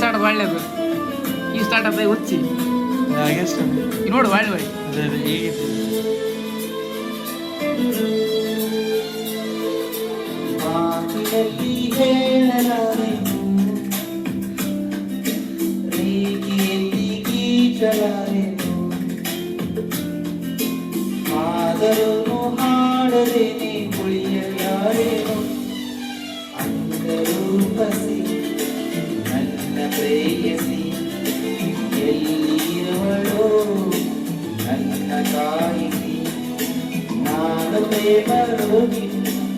start ಒಳ್ಳೇದು ಈ start ಆದ ಹುಚ್ಚಿ ನೋಡು ಒಳ್ಳೆ ಒಳ್ಳೆ ಆದರೂ ಹಾಡದೇನೆ ಕುಳಿಯಲಾರೇನು ಅಂಗರೂಪಸಿ ನನ್ನ ಪ್ರೇಯಸಿ ಎಲ್ಲಿರುವಳೋ ನನ್ನ ಕಾಯಿಸಿ ನಾನು ಪ್ರೇಮ ರೋಗಿ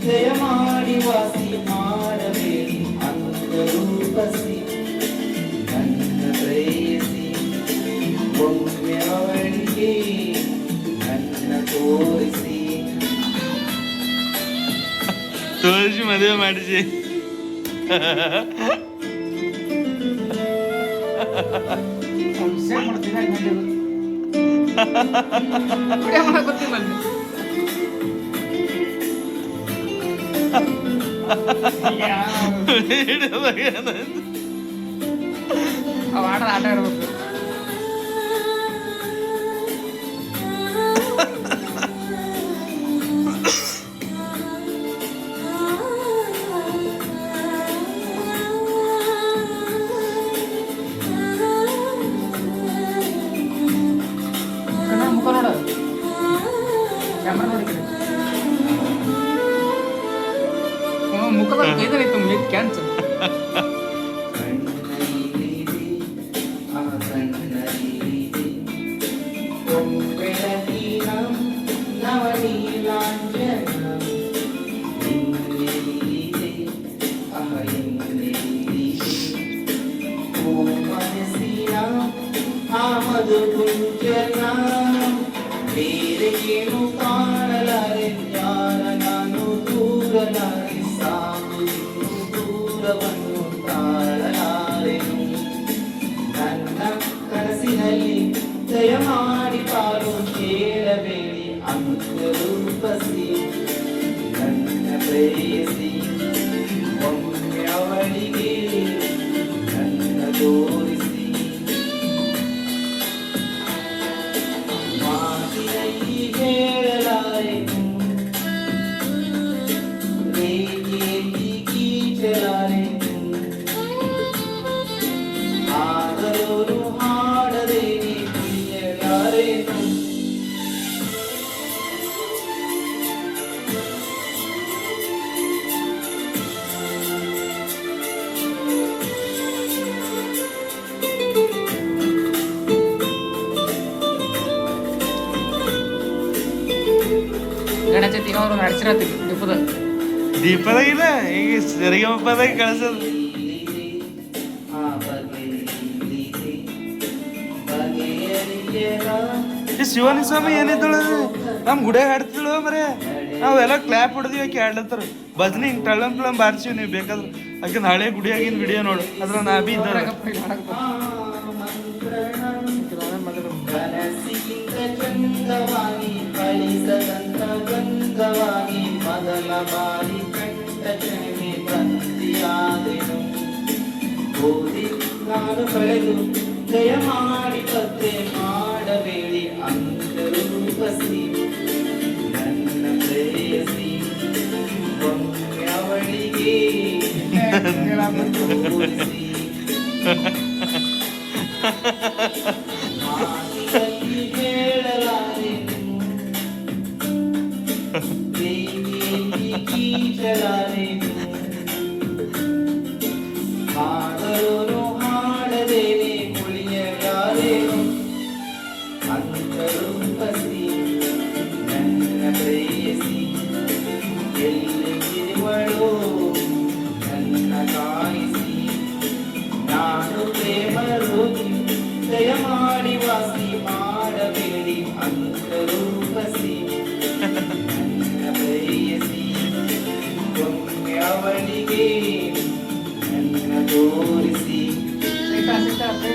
ಜಯ ಮಾಡಿ ವಾಸಿ ಮಾಡಬೇಡಿ ಅಂಗರೂಪಸಿ ನನ್ನ ಪ್ರೇಯಸಿ ಒಮ್ಮೆ ಅವಳಿಗೆ ತೋರಿಸಿ ಮದುವೆ ಮಾಡಿಸಿ ಆಟ ಇರ್ಬೇಕು ಮುಖ ನೋಡ ಕ್ಯಾಮ್ರಾ ನೋಡಿ ಮುಖದ ಕೈದೈತು ಕ್ಯಾನ್ಸರ್ ಆಮದು ಕುಂಚನ ಬೇರೆ ಏನು ಕಾಣಲಾರೆ ಯಾರ ನಾನು ದೂರಲಾರೆ ಸಾಕು ದೂರವನ್ನು ತಾಳಲಾರೆನು ನನ್ನ ಕನಸಿನಲ್ಲಿ ದಯಮಾಡಿ ಪಾಲು ಕೇಳಬೇಡಿ ಅಂಗರೂಪಸಿ ನನ್ನ ಪ್ರೇಯಸಿ ಒಮ್ಮೆ ಅವಳಿಗೆ ನನ್ನ ತೋರಿಸಿ ಹೇಳಲಾರೆನು ರೇಖೆಯಲ್ಲಿ ಗೀಚಲಾರೆನು ಆದರೂ ಹಾಡದೇನೆ ಕುಳಿಯಲಾರೆನು ಗಣೇಶ ತಿನ್ನೋರು ನಡೆಸಿರತ್ತಿ ದೀಪದಾಗಿಲ್ಲ ಈಗ ಸರಿಗಮಪದಾಗ ಕಳ್ಸೋದು ಶಿವಾನಿ ಸ್ವಾಮಿ ಏನಿದ್ದಳು ನಮ್ ಗುಡಿಯಾಗ ಹಾಡ್ತಿಳು ಮರೆ ನಾವೆಲ್ಲ ಕ್ಲಾಪ್ ಹೊಡೆದಿವಿ ಆಕೆ ಹಾಡ್ಲತ್ತಾರ ಭಜನೆ ಹಿಂಗೆ ಟಳ್ಳಂ ಟಳಂ ಬಾರಿಸಿವಿ ನೀವು ಬೇಕಾದ್ರೆ ಆಕೆ ನಾಳೆ ಗುಡಿಯಾಗಿನ ವಿಡಿಯೋ ನೋಡು ಅದ್ರ ನಾ ಬಿ ಇದ್ದಾರೆ ಚಂದವಾಗಿ ಫಲಿಸದಂತ ಗಂಧವಾಗಿ ಮೊದಲ ಬಾರಿ ಕಂಡ ಕ್ಷಣವೇ ಬಂದಿಯಾದೆನು ಓದಿ ನಾನು ಕಳೆದು ಜಯ ಮಾಡಿ ಪತ್ತೆ ಮಾಡಬೇಡಿ ಅಂಗರೂಪಸಿ ನನ್ನ ಪ್ರೇಯಸಿ ಒಮ್ಮೆ ಅವಳಿಗೆ ತೋರಿಸಿ ಹೇಳಲಾರೆನು ರೇಖೆಯಲ್ಲಿ ಗೀಚಲಾರೆನು